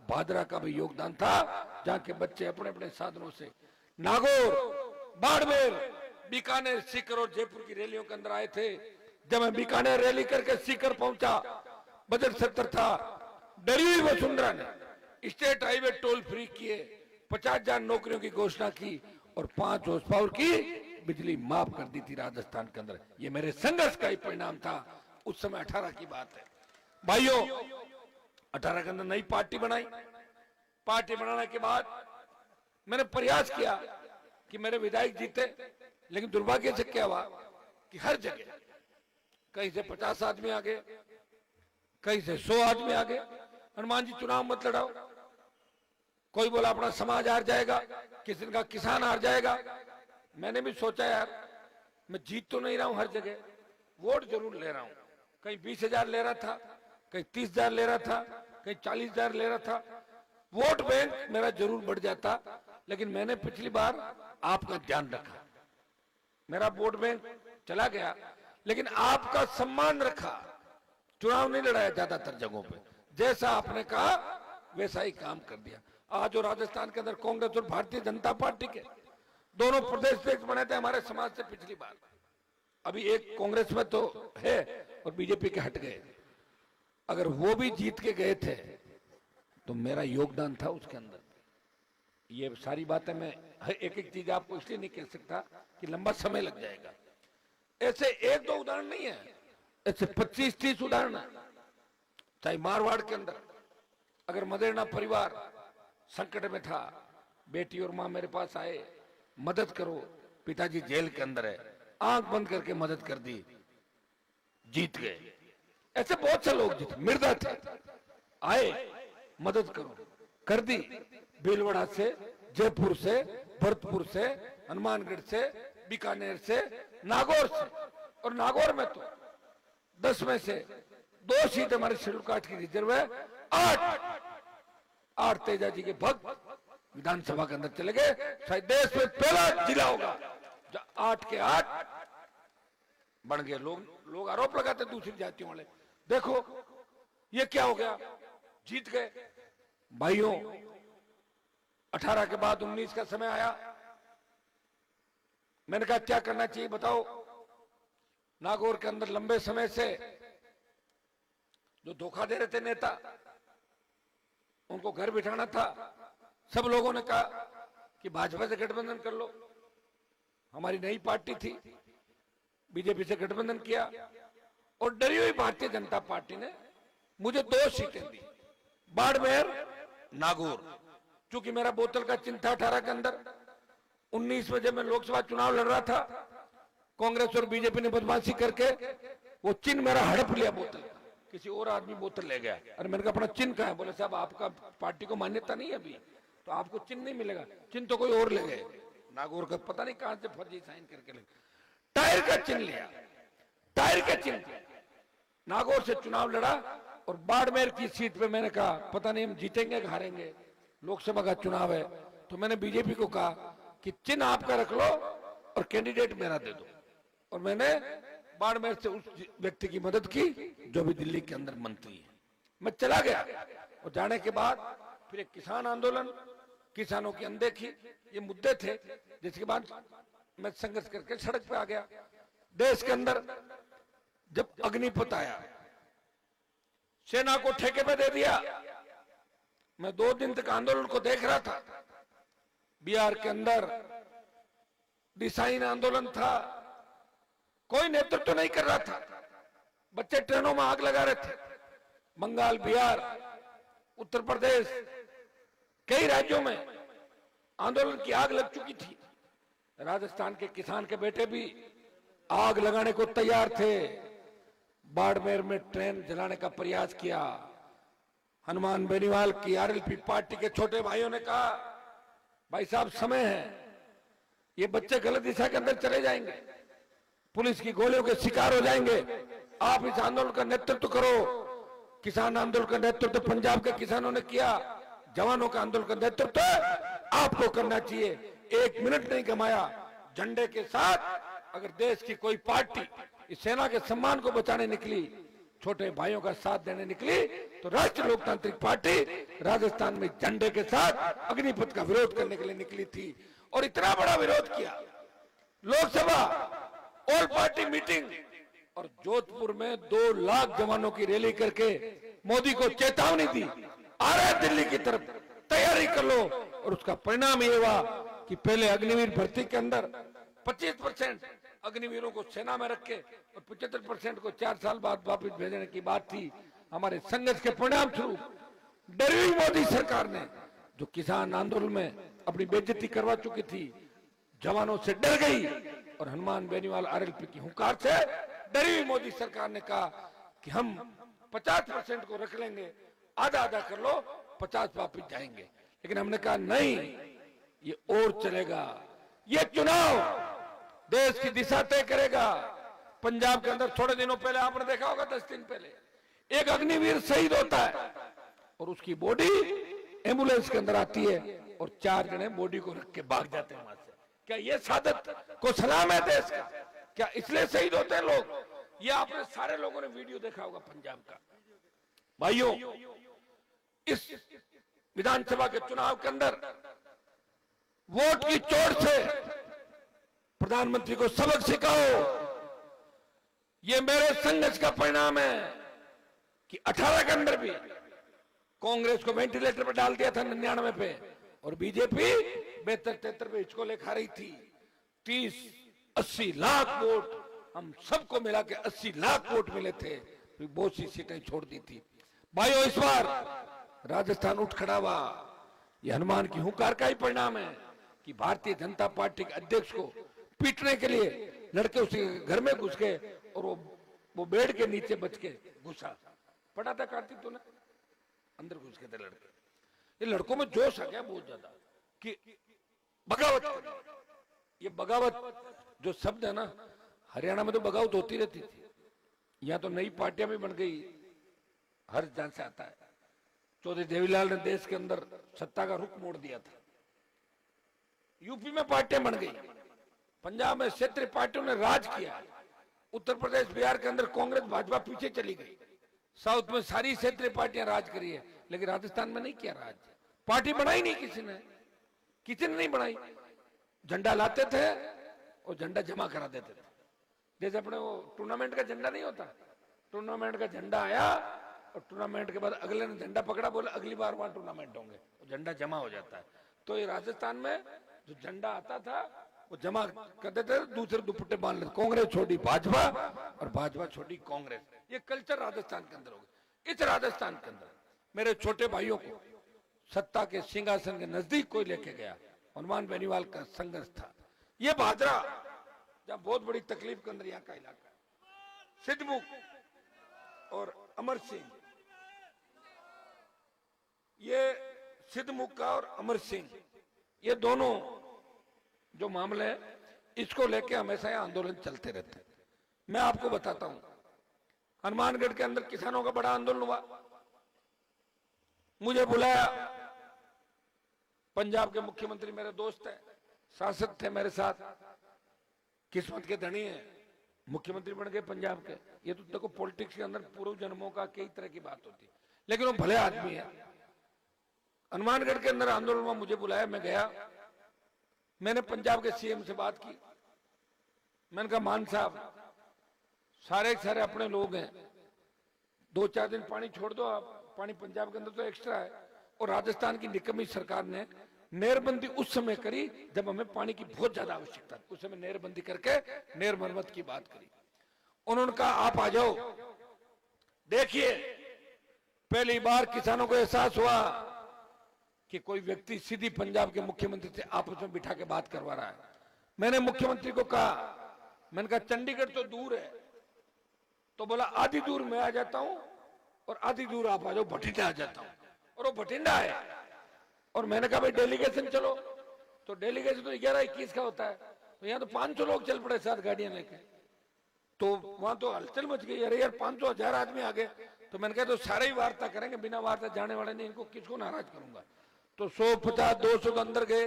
भादरा का भी योगदान था, जहां के बच्चे अपने अपने साधनों से नागौर, बाड़मेर, बीकानेर, सीकर और जयपुर की रैलियों के अंदर आए थे। जब मैं बीकानेर रैली करके सीकर पहुंचा, बजट सत्र था, डरी हुई वसुंधरा ने स्टेट हाईवे टोल फ्री किए, 50,000 नौकरियों की घोषणा की और 5 हॉर्स पावर की बिजली माफ कर दी थी राजस्थान के अंदर। ये मेरे संघर्ष का ही परिणाम था। उस समय 18 की बात है। भाइयों, 18 के अंदर नई पार्टी बनाई। पार्टी बनाने के बाद मैंने प्रयास किया कि मेरे विधायक जीते, लेकिन दुर्भाग्य से क्या हुआ कि हर जगह कहीं से 50 आदमी आ गए, कहीं से 100 आदमी आ गए। हनुमान जी चुनाव मत लड़ाओ। कोई बोला अपना समाज हार जाएगा, किसी ने कहा किसान हार जाएगा। मैंने भी सोचा यार मैं जीत तो नहीं रहा हूं हर जगह, वोट जरूर ले रहा हूं। कहीं 20,000 ले रहा था, कहीं 30,000 ले रहा था, कहीं 40,000 ले रहा था। वोट बैंक मेरा जरूर बढ़ जाता, लेकिन मैंने पिछली बार आपका ध्यान रखा। मेरा वोट बैंक चला गया, लेकिन आपका सम्मान रखा। चुनाव नहीं लड़ाया ज्यादातर जगहों पे, जैसा आपने कहा वैसा ही काम कर दिया। आज जो राजस्थान के अंदर कांग्रेस और भारतीय जनता पार्टी के दोनों प्रदेश अध्यक्ष बने थे हमारे समाज से पिछली बार। अभी एक कांग्रेस में तो है और बीजेपी के हट गए। अगर वो भी जीत के गए थे तो मेरा योगदान था उसके अंदर। ये सारी बातें मैं एक एक चीज आपको इसलिए नहीं कह सकता कि लंबा समय लग जाएगा। ऐसे 1-2 उदाहरण नहीं है, ऐसे 25-30 उदाहरण है। चाहे मारवाड़ के अंदर अगर मदेरना परिवार संकट में था, बेटी और माँ मेरे पास आए, मदद करो, पिताजी जेल के अंदर है, आंख बंद करके मदद कर दी, जीत गए। ऐसे बहुत से लोग जीते। मिर्जा थे, आए, मदद करो, कर दी। भीलवाड़ा से, जयपुर से, भरतपुर से, हनुमानगढ़ से, बीकानेर से, नागौर से। और नागौर में तो 10 में से 2 सीट हमारे शेड्यूल कास्ट की रिजर्व है। 8 तेजा जी के भक्त विधानसभा के अंदर चले गए। शायद देश में पहला जिला होगा जो 8 के 8 बन गए। लोग आरोप लगाते दूसरी जातियों वाले, देखो ये क्या हो गया, जीत गए। भाइयों, 18 के बाद 19 का समय आया। मैंने कहा क्या करना चाहिए बताओ। नागौर के अंदर लंबे समय से जो धोखा दे रहे थे नेता, उनको घर बिठाना था। सब लोगों ने कहा कि भाजपा से गठबंधन कर लो। हमारी नई पार्टी थी, बीजेपी से गठबंधन किया और डरी हुई भारतीय जनता पार्टी ने मुझे 2 सीटें दी, बाड़मेर, नागौर। क्योंकि मेरा बोतल का चिन्ह था 18 के अंदर। 19 में जब मैं लोकसभा चुनाव लड़ रहा था, कांग्रेस और बीजेपी ने बदमाशी करके वो चिन्ह मेरा हड़प लिया बोतल का। किसी और आदमी बोतल ले गया। अरे मैंने कहा अपना चिन्ह कहाँ है? बोले साहब आपका पार्टी को मान्यता नहीं है अभी, तो आपको चिन्ह नहीं मिलेगा। चिन्ह तो कोई और ले गए। नागौर का पता नहीं कहां से फर्जी साइन करके ले। टायर का चिन्ह लिया, टायर का चिन्ह। नागौर से चुनाव लड़ा और बाड़मेर की सीट पे मैंने कहा पता नहीं हम जीतेंगे कि हारेंगे, लोकसभा का चुनाव है, तो मैंने बीजेपी को कहा कि चिन्ह आपका रख लो और कैंडिडेट मेरा दे दो। और मैंने बाड़मेर से उस व्यक्ति की मदद की जो भी दिल्ली के अंदर मंत्री है। मैं चला गया और जाने के बाद फिर एक किसान आंदोलन, किसानों की अनदेखी, ये मुद्दे थे, जिसके बाद मैं संघर्ष करके सड़क पे आ गया। देश के अंदर जब अग्निपथ आया, सेना को ठेके पे दे दिया। मैं 2 दिन तक आंदोलन को देख रहा था। बिहार के अंदर डिसाइन आंदोलन था, कोई नेतृत्व तो नहीं कर रहा था, बच्चे ट्रेनों में आग लगा रहे थे। बंगाल, बिहार, उत्तर प्रदेश, कई राज्यों में आंदोलन की आग लग चुकी थी। राजस्थान के किसान के बेटे भी आग लगाने को तैयार थे। बाड़मेर में ट्रेन जलाने का प्रयास किया। हनुमान बेनीवाल की आरएलपी पार्टी के छोटे भाइयों ने कहा भाई साहब समय है, ये बच्चे गलत दिशा के अंदर चले जाएंगे, पुलिस की गोलियों के शिकार हो जाएंगे, आप इस आंदोलन का नेतृत्व करो। किसान आंदोलन का नेतृत्व पंजाब के किसानों ने किया, जवानों का आंदोलन का नेतृत्व आपको करना चाहिए। 1 मिनट नहीं गमाया, झंडे के साथ अगर देश की कोई पार्टी इस सेना के सम्मान को बचाने निकली, छोटे भाइयों का साथ देने निकली, तो राष्ट्रीय लोकतांत्रिक पार्टी राजस्थान में झंडे के साथ अग्निपथ का विरोध करने के लिए निकली थी। और इतना बड़ा विरोध किया, लोकसभा ऑल पार्टी मीटिंग, और जोधपुर में 2 लाख जवानों की रैली करके मोदी को चेतावनी दी, आ रहे दिल्ली की तरफ, तैयारी कर लो। और उसका परिणाम ये हुआ कि पहले अग्निवीर भर्ती के अंदर 25% अग्निवीरों को सेना में रखे और 75% को 4 साल बाद वापस भेजने की बात थी। हमारे संघर्ष के परिणाम स्वरूप डरी हुई मोदी सरकार ने, जो किसान आंदोलन में अपनी बेइज्जती करवा चुकी थी, जवानों से डर गई और हनुमान बेनीवाल आरएलपी की हुंकार से डरी हुई मोदी सरकार ने कहा कि हम 50% को रख लेंगे, आधा आधा कर लो, 50 वापिस जाएंगे। लेकिन हमने कहा नहीं, ये और चलेगा। ये चुनाव देश की दिशा तय करेगा। पंजाब के अंदर थोड़े दिनों पहले आपने देखा होगा, 10 दिन पहले एक अग्निवीर शहीद होता है और उसकी बॉडी एम्बुलेंस के अंदर आती है और 4 जने बॉडी को रख के भाग जाते हैं वहां से। क्या ये सादत को सलाम है देश का? क्या इसलिए शहीद होते हैं लोग? ये आपने सारे लोगों ने वीडियो देखा होगा पंजाब का। भाइयों, इस विधानसभा के चुनाव के अंदर वोट की चोट से प्रधानमंत्री को सबक सिखाओ। ये मेरे संघर्ष का परिणाम है कि 18 के अंदर भी कांग्रेस को वेंटिलेटर पर डाल दिया था 99 पे, और बीजेपी 72-73 पे हिचकोले खा रही थी। 30-80 लाख वोट हम सबको मिला के 80 लाख वोट मिले थे, फिर बहुत सी सीटें छोड़ दी थी। भाइयों, इस बार राजस्थान उठ खड़ा हुआ। यह हनुमान की हुंकार का ही परिणाम है कि भारतीय जनता पार्टी के अध्यक्ष को पीटने के लिए लड़के उसके घर में घुस गए और वो बेड के नीचे बच के घुसा। पढ़ा था कार्तिक तूने? अंदर घुस गए थे लड़के। ये लड़कों में जोश आ गया बहुत ज्यादा कि बगावत करें। ये बगावत जो शब्द है ना, हरियाणा में तो बगावत होती रहती थी, यहाँ तो नई पार्टियां भी बन गई, हर जान से आता है। चौधरी देवीलाल ने देश के अंदर सत्ता का रुख मोड़ दिया था। यूपी में पार्टियां बन गई, पंजाब में क्षेत्रीय पार्टियों ने राज किया, उत्तर प्रदेश बिहार के अंदर कांग्रेस भाजपा पीछे चली गई, साउथ में सारी क्षेत्रीय पार्टियां राज करी है, लेकिन राजस्थान में नहीं किया राज। पार्टी बनाई नहीं किसी ने नहीं बनाई। झंडा लाते थे और झंडा जमा करा देते थे। जैसे अपने वो टूर्नामेंट का झंडा नहीं होता, टूर्नामेंट का झंडा आया और टूर्नामेंट के बाद अगले ने झंडा पकड़ा, बोले अगली बार वहां टूर्नामेंट होंगे, झंडा जमा हो जाता है। तो ये राजस्थान में जो झंडा आता था वो जमा कर देते थे, दूसरे दुपट्टे बांध लेते। कांग्रेस छोड़ी भाजपा और भाजपा छोड़ी कांग्रेस। ये कल्चर राजस्थान के अंदर हो गया। इस राजस्थान के अंदर मेरे छोटे भाइयों को सत्ता के सिंहासन के नजदीक कोई लेके गया, हनुमान बेनीवाल का संघर्ष था। ये भादरा जब बहुत बड़ी तकलीफ के अंदर यहाँ का इलाका, सिद्धमुख और अमर सिंह, ये सिद्धमुख का और अमर सिंह, ये दोनों जो मामले हैं, इसको लेके हमेशा ये आंदोलन चलते रहते हैं। मैं आपको बताता हूं, हनुमानगढ़ के अंदर किसानों का बड़ा आंदोलन हुआ, मुझे बुलाया, पंजाब के मुख्यमंत्री मेरे दोस्त हैं, सांसद थे मेरे साथ, किस्मत के धनी हैं, मुख्यमंत्री बन गए पंजाब के। ये तो देखो पॉलिटिक्स के अंदर पूर्व जन्मों का कई तरह की बात होती है, लेकिन वो भले आदमी है। हनुमानगढ़ के अंदर आंदोलन में मुझे बुलाया, मैं गया, मैंने पंजाब के सीएम से बात की, मैंने कहा मान साहब सारे सारे अपने लोग हैं, 2-4 दिन पानी छोड़ दो आप, पानी पंजाब के अंदर तो एक्स्ट्रा है। और राजस्थान की निकम्मी सरकार ने नहरबंदी उस समय करी जब हमें पानी की बहुत ज्यादा आवश्यकता थी, उस समय नहरबंदी करके नहर मरम्मत की बात करी। उन्होंने कहा आप आ जाओ, देखिए पहली बार किसानों को एहसास हुआ कि कोई व्यक्ति सीधी पंजाब के मुख्यमंत्री से आपस में बिठा के बात करवा रहा है। मैंने मुख्यमंत्री को कहा, मैंने कहा चंडीगढ़ तो दूर है, तो बोला आधी दूर मैं आ जाता हूं और आधी दूर आप आ जाओ, भटिंडा आ जाता हूं। और वो भटिंडा है। और मैंने कहा भाई डेलीगेशन चलो, तो डेलीगेशन तो 11-21 का होता है, तो यहाँ तो 500 लोग चल पड़े 7 गाड़ियां लेके, तो वहां तो हलचल मच गई, अरे यार 500-1000 आदमी आ गए। तो मैंने कहा तो सारे ही वार्ता करेंगे, बिना वार्ता जाने वाले नहीं, इनको किसको नाराज करूंगा। तो 150-200 के अंदर गए,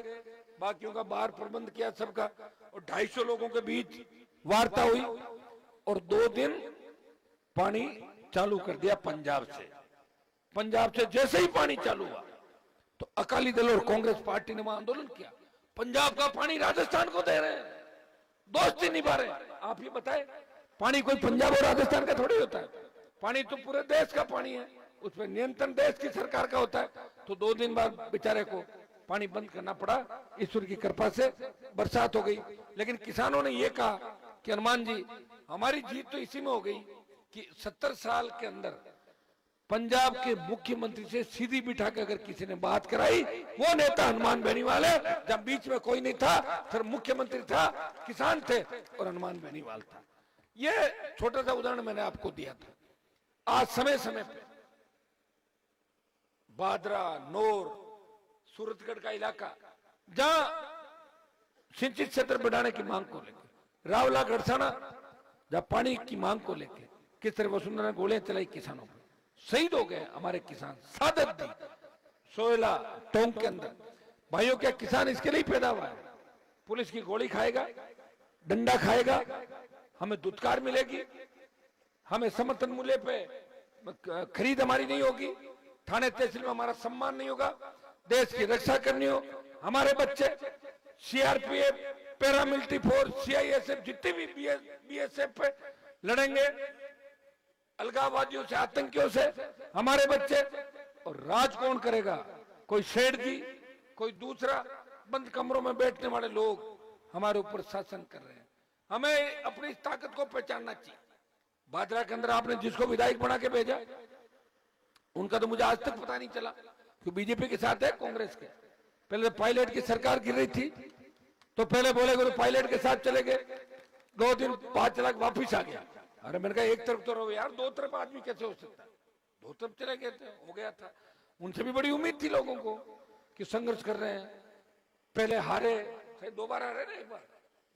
बाकियों का बाहर प्रबंध किया सबका, और 250 लोगों के बीच वार्ता हुई और 2 दिन पानी चालू कर दिया पंजाब से। पंजाब से जैसे ही पानी चालू हुआ तो अकाली दल और कांग्रेस पार्टी ने वहां आंदोलन किया, पंजाब का पानी राजस्थान को दे रहे हैं, दोस्ती निभा रहे हैं। आप ये बताएं, पानी कोई पंजाब और राजस्थान का थोड़ी होता है, पानी तो पूरे देश का पानी है, उसमें नियंत्रण देश की सरकार का होता है। तो 2 दिन बाद बेचारे को पानी बंद करना पड़ा, ईश्वर की कृपा से बरसात हो गई। लेकिन किसानों ने यह कहा कि हनुमान जी हमारी जीत तो इसी में हो गई कि 70 साल के अंदर पंजाब के मुख्यमंत्री से सीधी बिठा के अगर किसी ने बात कराई, वो नेता हनुमान बेनीवाल है। जब बीच में कोई नहीं था, फिर मुख्यमंत्री था, किसान थे और हनुमान बेनीवाल था। ये छोटा सा उदाहरण मैंने आपको दिया था। आज समय समय पे बादरा, नौर, सूरतगढ़ का इलाका, जहां सिंचित क्षेत्र बढ़ाने की मांग को लेकर, रावला गढ़साना, जहां पानी की मांग को लेकर किस तरह वसुंधरा ने गोलियां चलाई किसानों पर, शहीद हो गए हमारे किसान, सादत दी सोयला टोंक के अंदर। भाइयों क्या किसान इसके लिए पैदा हुआ है? पुलिस की गोली खाएगा, डंडा खाएगा, हमें दुत्कार मिलेगी, हमें समर्थन मूल्य पे खरीद हमारी नहीं होगी, थाने तहसील में हमारा सम्मान नहीं होगा, देश की रक्षा करनी हो, हमारे बच्चे सीआरपीएफ, पैरामिलिट्री फोर्स, सीआईएसएफ, जितने भी बीएसएफ पे लड़ेंगे, अलगाववादियों से, आतंकियों से हमारे बच्चे। और राज कौन करेगा? कोई सेठ जी, कोई दूसरा, बंद कमरों में बैठने वाले लोग हमारे ऊपर शासन कर रहे हैं। हमें अपनी इस ताकत को पहचानना चाहिए। बादरा के अंदर आपने जिसको विधायक बना के भेजा, उनका तो मुझे आज तक पता नहीं चला कि बीजेपी के साथ है कांग्रेस के। पहले पायलट की सरकार गिर रही थी तो पहले बोले तो पायलट के साथ चले गए, 2 दिन बाद चला वापिस आ गया। अरे मैंने कहा एक तरफ तो रहो यार, 2 तरफ आदमी कैसे हो सकता है? 2 तरफ चले गए थे, हो गया था। उनसे भी बड़ी उम्मीद थी लोगों को कि संघर्ष कर रहे हैं, पहले हारे, 2 बार हारे ना,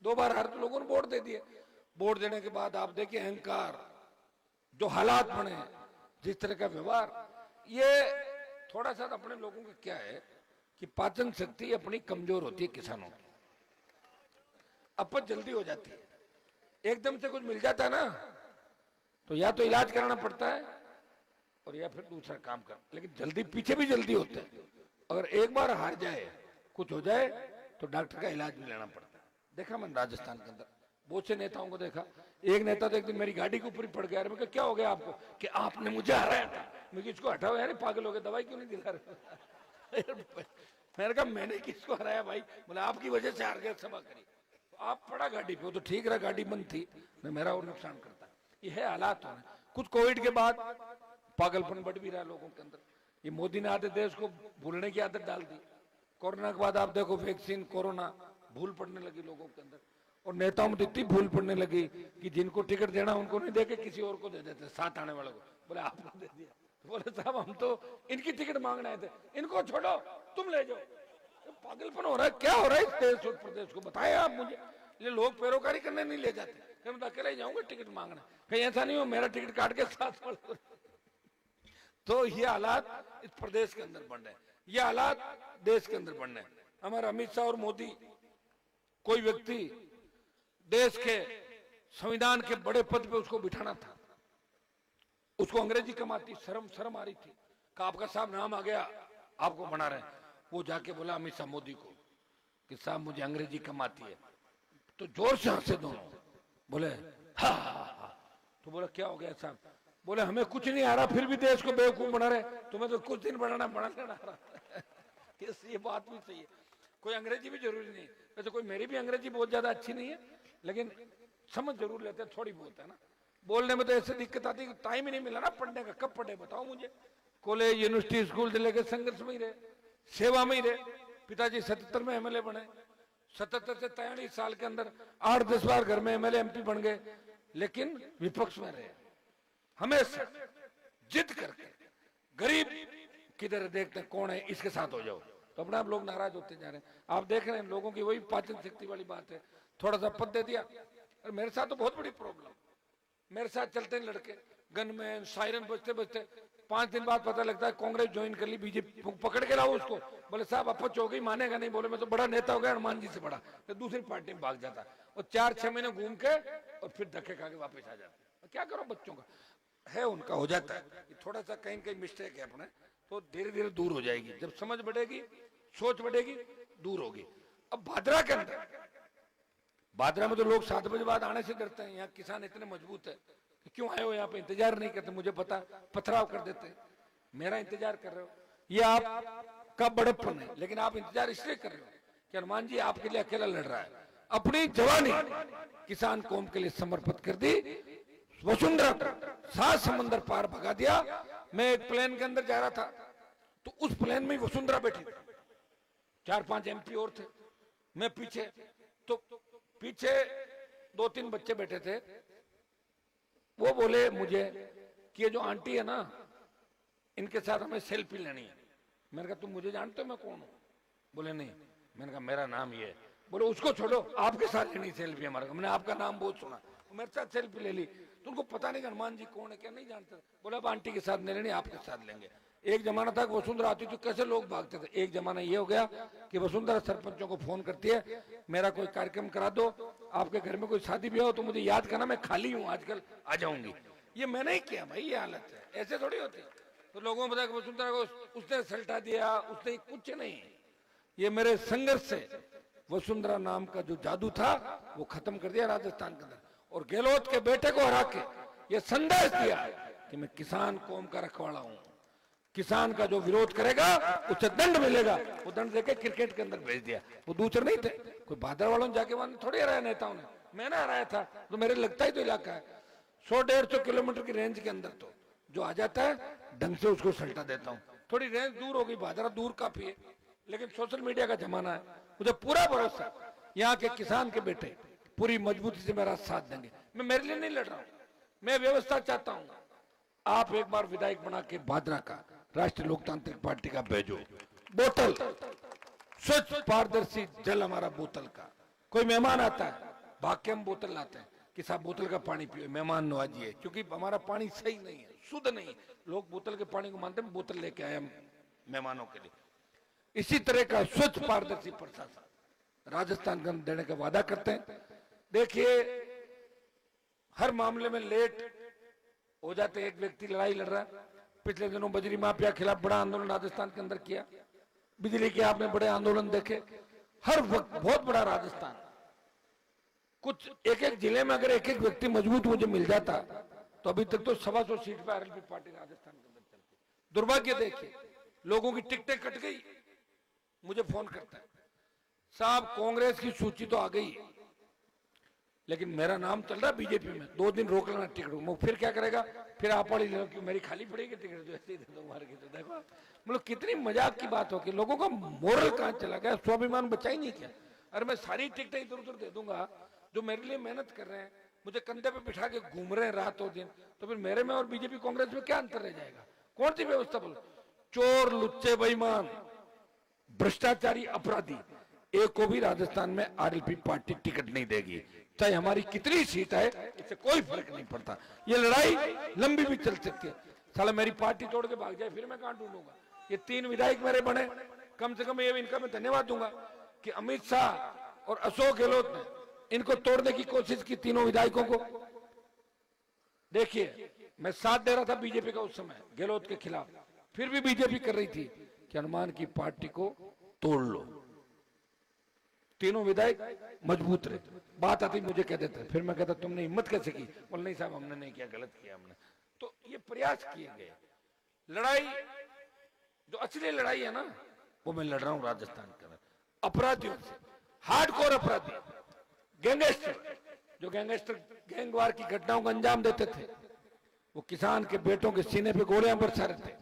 2 बार हारे तो लोगों ने वोट दे दिए। वोट देने के बाद आप देखिए अहंकार, जो हालात बने, जिस तरह का व्यवहार, ये थोड़ा सा अपने लोगों का क्या है कि पाचन शक्ति अपनी कमजोर होती है किसानों की, अपच जल्दी हो जाती है। एकदम से कुछ मिल जाता है ना तो या तो इलाज कराना पड़ता है और या फिर दूसरा काम कर, लेकिन जल्दी पीछे भी जल्दी होते हैं। अगर एक बार हार जाए, कुछ हो जाए तो डॉक्टर का इलाज भी लेना पड़ता है। देखा मैंने राजस्थान के अंदर बहुत से नेताओं को देखा। एक नेता तो एक दिन मेरी गाड़ी के ऊपर ही पड़ गया। मैं क्या हो गया आपको? कि आपने मुझे हराया था। मैं किसको हटाओ यार, पागल हो गए, दवाई क्यों नहीं दिला रहे? मैंने कहा मैंने किसको हराया भाई? बोला आपकी वजह से हार गया, सभा करी। आप पड़ा गाड़ी पे, तो ठीक रहा, गाड़ी बंद थी, मैं मेरा और नुकसान करता। ये है हालात हो रहे। कुछ कोविड के बाद पागलपन बढ़ भी रहा लोगों के अंदर। ये मोदी ने आधे देश को भूलने की आदत डाल दी। कोरोना के बाद आप देखो वैक्सीन, कोरोना, भूल पड़ने लगी लोगों के अंदर। और नेताओं में इतनी भूल पड़ने लगी कि जिनको टिकट देना उनको नहीं देके किसी और को दे देते, साथ आने वाले को। बोले आपको दे दिया, तो बोले साहब हम तो इनकी टिकट मांगने आए थे, इनको छोड़ो, तुम ले जाओ। पागलपन हो रहा है, क्या हो रहा है इस देश और प्रदेश को? बताएं आप मुझे। ये लोग पैरोकारी करने नहीं ले जाते, कहीं मैं तो अकेले ही जाऊंगा टिकट मांगने, कहीं ऐसा नहीं हो मेरा टिकट काट के साथ वाले। तो ये हालात इस प्रदेश के अंदर बन रहे हैं, ये हालात देश के अंदर बन रहे हैं। हमारे अमित शाह और मोदी, कोई व्यक्ति देश के संविधान के बड़े पद पे उसको बिठाना था, उसको अंग्रेजी कम आती, शर्म आ रही थी, कि आपका साहब नाम आ गया आपको बना रहे हैं। वो जाके बोला अमित शाह मोदी को कि साहब मुझे अंग्रेजी कम आती है, तो जोर से हंसे दोनों, बोले हा हा हा। तो बोला क्या हो गया साहब? बोले हमें कुछ नहीं आ रहा फिर भी देश को बेवकूफ बना रहे, तुम्हें तो कुछ दिन बनाना आ रहा। ये बात भी सही है, कोई अंग्रेजी भी जरूरी नहीं, वैसे कोई मेरी भी अंग्रेजी बहुत ज्यादा अच्छी नहीं है, लेकिन समझ जरूर लेते हैं, थोड़ी बहुत है ना। बोलने में तो ऐसे दिक्कत आती है कि टाइम ही नहीं मिला ना पढ़ने का, कब पढ़े बताओ मुझे। कॉलेज यूनिवर्सिटी स्कूल से लेकर संघर्ष में ही रहे, सेवा में ही रहे। पिताजी 77 में एमएलए बने, 77 से 43 साल के अंदर 8-10 बार घर में एमएलए एमपी बन गए, लेकिन विपक्ष में रहे, हमेशा जिद करके। गरीब किधर देखते हैं कौन है इसके साथ हो जाओ, तो अपने आप लोग नाराज होते जा रहे हैं। आप देख रहे हैं लोगों की वही पाचन शक्ति वाली बात है, थोड़ा सा पद दे दिया। और मेरे साथ तो बहुत बड़ी प्रॉब्लम, मेरे साथ चलते हैं लड़के गनमैन सायरन बजते बजते, 5 दिन बाद पता लगता है कांग्रेस ज्वाइन कर ली, बीजेपी पकड़ के लाओ उसको, बोले साहब अपच हो गई, मानेगा नहीं, बोले मैं तो बड़ा नेता हो गया हनुमान जी से बड़ा, तो दूसरी पार्टी में भाग जाता और 4-6 महीने घूम के और फिर धक्के खा के वापस आ जाता। क्या करो बच्चों का है, उनका हो जाता है, थोड़ा सा कहीं कहीं मिस्टेक है अपने, तो धीरे धीरे दूर हो जाएगी, जब समझ बढ़ेगी सोच बढ़ेगी दूर होगी। अब भादरा के अंदर, भादरा में तो लोग 7 बजे बाद आने से डरते हैं, यहाँ किसान इतने मजबूत है कि क्यों आए हो यहाँ पे, इंतजार नहीं करते, मुझे पता पथराव कर देते हैं, मेरा इंतजार कर रहे हो, ये आपका बड़प्पन है, लेकिन आप इंतजार इसलिए कर रहे हो कि हनुमान जी आपके लिए अकेला लड़ रहा है, अपनी जवानी किसान कौम के लिए समर्पित कर दी, वसुंधरा को 7 समंदर पार भगा दिया। मैं एक प्लेन के अंदर जा रहा था, तो उस प्लेन में वसुंधरा बैठी थी, 4-5 एमपी और थे, मैं पीछे, तो पीछे 2-3 बच्चे बैठे थे, वो बोले मुझे कि ये जो आंटी है ना, इनके साथ हमें सेल्फी लेनी है। मैंने कहा तुम मुझे जानते हो मैं कौन हूँ? बोले नहीं। मैंने कहा मेरा नाम ये है। बोले उसको छोड़ो, आपके साथ लेनी सेल्फी हमारा, मैंने आपका नाम बहुत सुना, मेरे साथ सेल्फी ले ली, तो उनको पता नहीं हनुमान जी कौन है क्या नहीं जानते। बोले अब आंटी के साथ नहीं लेनी, आपके साथ लेंगे। एक जमाना था वसुंधरा आती तो कैसे लोग भागते थे, एक जमाना ये हो गया कि वसुंधरा सरपंचों को फोन करती है, मेरा कोई कार्यक्रम करा दो, आपके घर में कोई शादी भी हो तो मुझे याद करना, मैं खाली हूँ आजकल, आ जाऊंगी। ये मैंने ही किया भाई, ये हालत है, ऐसे थोड़ी होती। तो लोगों को पता वसुंधरा को उसने सल्टा दिया, उसने कुछ नहीं, ये मेरे संघर्ष से वसुंधरा नाम का जो जादू था वो खत्म कर दिया राजस्थान के अंदर, और गहलोत के बेटे को हरा के ये संदेश दिया कि मैं किसान कौम का रखवाला हूं, किसान का जो विरोध करेगा उसे दंड मिलेगा। वो दंड देके क्रिकेट के अंदर भेज दिया। वो दूसरे नहीं थे, कोई भादर वालों ने जाके वहां थोड़ी हराया नेताओं ने, मैंने हराया था, तो मेरे लगता ही तो इलाका है 100-150 किलोमीटर की रेंज के अंदर, तो जो आ जाता है ढंग से उसको सल्टा देता हूँ। थोड़ी रेंज दूर होगी, भादरा दूर काफी है, लेकिन सोशल मीडिया का जमाना है, मुझे पूरा भरोसा यहाँ के किसान के बेटे पूरी मजबूती से मेरा साथ देंगे। मैं मेरे लिए नहीं लड़ रहा हूँ, मैं व्यवस्था चाहता हूँ। आप एक बार विधायक बना के भादरा का राष्ट्रीय लोकतांत्रिक पार्टी का भेजो, बोतल स्वच्छ पारदर्शी जल हमारा बोतल का, कोई मेहमान आता है भाग के हम बोतल लाते हैं कि साहब बोतल का पानी पियो, मेहमान नवाजी है, क्योंकि हमारा पानी सही नहीं है, शुद्ध नहीं है। लोग बोतल के पानी को मानते हैं, बोतल लेके आए हम मेहमानों के लिए। इसी तरह का स्वच्छ पारदर्शी प्रशासन राजस्थान का देने का वादा करते हैं। देखिए हर मामले में लेट हो जाते, एक व्यक्ति लड़ाई लड़ रहा है, पिछले दिनों बजरी माफिया खिलाफ बड़ा आंदोलन राजस्थान के अंदर किया, बिजली के आपने बड़े आंदोलन देखे, हर वक्त बहुत बड़ा राजस्थान। कुछ एक जिले में अगर एक व्यक्ति मजबूत मुझे मिल जाता तो अभी तक तो 125 सीट पर आरएलपी पार्टी राजस्थान के अंदर चलती। दुर्भाग्य देखिए, लोगों की टिकटें कट गई, मुझे फोन करता है साहब कांग्रेस की सूची तो आ गई लेकिन मेरा नाम चल रहा है बीजेपी में, 2 दिन रोक लेना टिकट। वो फिर क्या करेगा, फिर आप वाली ले लो कि मेरी खाली पड़ेगी टिकट, जो ऐसे ही दे दो मार के। तो देखो मतलब कितनी मजाक की बात हो कि लोगों का मोरल कहाँ चला गया, स्वाभिमान बचा ही नहीं क्या। अरे मैं सारी टिकटें इधर उधर दे दूंगा, जो मेरे लिए मेहनत कर रहे हैं, मुझे कंधे पे बिठा के घूम रहे हैं रात और दिन, तो फिर मेरे में और बीजेपी कांग्रेस में क्या अंतर रह जाएगा? कौन सी व्यवस्था बोलो? चोर लुच्चे बेईमान भ्रष्टाचारी अपराधी एक को भी राजस्थान में आरएलपी पार्टी टिकट नहीं देगी, चाहे हमारी कितनी सीट है, इससे कोई फर्क नहीं पड़ता। ये लड़ाई लंबी भी चल सकती है। साला मेरी पार्टी तोड़ के भाग जाए, फिर मैं कहां ढूंढूंगा? ये 3 विधायक मेरे बने, कम से कम ये इनका मैं धन्यवाद दूंगा कि अमित शाह और अशोक गहलोत ने इनको तोड़ने की कोशिश की, तीनों विधायकों को। देखिए, मैं साथ दे रहा था बीजेपी का उस समय गहलोत के खिलाफ, फिर भी बीजेपी कर रही थी कि हनुमान की पार्टी को तोड़ लो। तीनों विधायक मजबूत रहे, बात आती मुझे कह देते, फिर मैं कहता तुमने हिम्मत कैसे की? बोल नहीं साहब, हमने नहीं किया, गलत किया हमने। तो ये प्रयास किए गए। लड़ाई जो असली लड़ाई है ना, वो मैं लड़ रहा हूं राजस्थान के अंदर अपराधियों से, हार्डकोर अपराधी, गैंगस्टर, जो गैंगस्टर गैंगवार की घटनाओं को अंजाम देते थे, वो किसान के बेटों के सीने पे गोलियां बरसा रहे थे।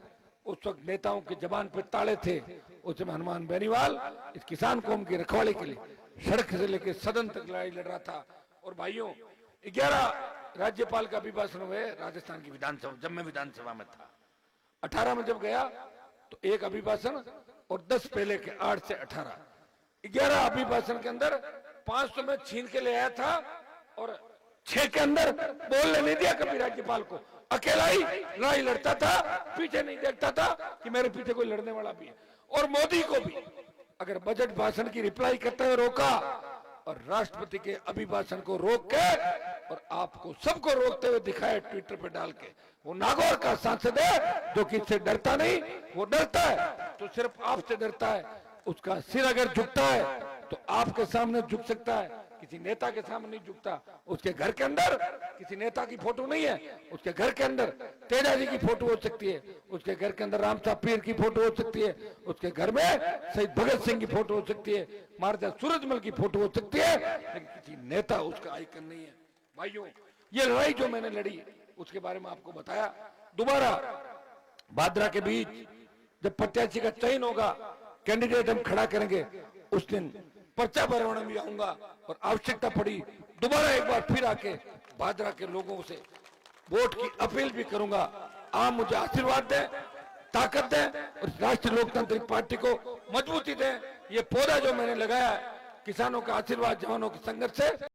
उस वक्त नेताओं की जबान पे ताले थे। उस समय हनुमान बेनीवाल इस किसान कौम की रखवाली के लिए सड़क से लेकर सदन तक लड़ाई लड़ रहा था। और भाइयों, 11 राज्यपाल का अभिभाषण हुए राजस्थान की विधानसभा, जब मैं विधानसभा में था। 18 में जब गया तो 1 अभिभाषण और 10 पहले के 8 से 18, 11 अभिभाषण के अंदर 500 में छीन के ले आया था और 6 के अंदर बोलने नहीं दिया कभी राज्यपाल को। अकेला ही लड़ाई लड़ता था, पीछे नहीं देखता था कि मेरे पीछे कोई लड़ने वाला भी है। और मोदी को भी अगर बजट भाषण की रिप्लाई करते हुए रोका और राष्ट्रपति के अभिभाषण को रोक के और आपको सबको रोकते हुए दिखाया ट्विटर पे डाल के, वो नागौर का सांसद है जो कि इससे डरता नहीं, वो डरता है तो सिर्फ आपसे डरता है। उसका सिर अगर झुकता है तो आपके सामने झुक सकता है, किसी नेता के सामने नहीं झुकता। उसके घर के अंदर किसी नेता की फोटो नहीं है, उसके घर के अंदर तेजा जी की फोटो हो सकती है, उसके घर के अंदर राम साहब पीर की फोटो हो सकती है, उसके घर में शहीद भगत सिंह की फोटो हो सकती है, महाराजा सूरजमल की फोटो हो सकती है, लेकिन किसी नेता उसका आइकन नहीं है। भाइयों, ये लड़ाई जो मैंने लड़ी उसके बारे में आपको बताया। दोबारा भाद्रा के बीच जब प्रत्याशी का चयन होगा, कैंडिडेट हम खड़ा करेंगे, उस दिन पर्चा भरवाने भी आऊंगा और आवश्यकता पड़ी दोबारा एक बार फिर आके भादरा के लोगों से वोट की अपील भी करूंगा। आप मुझे आशीर्वाद दें, ताकत दें और राष्ट्रीय लोकतांत्रिक पार्टी को मजबूती दें। ये पौधा जो मैंने लगाया है, किसानों का आशीर्वाद, जवानों के संघर्ष से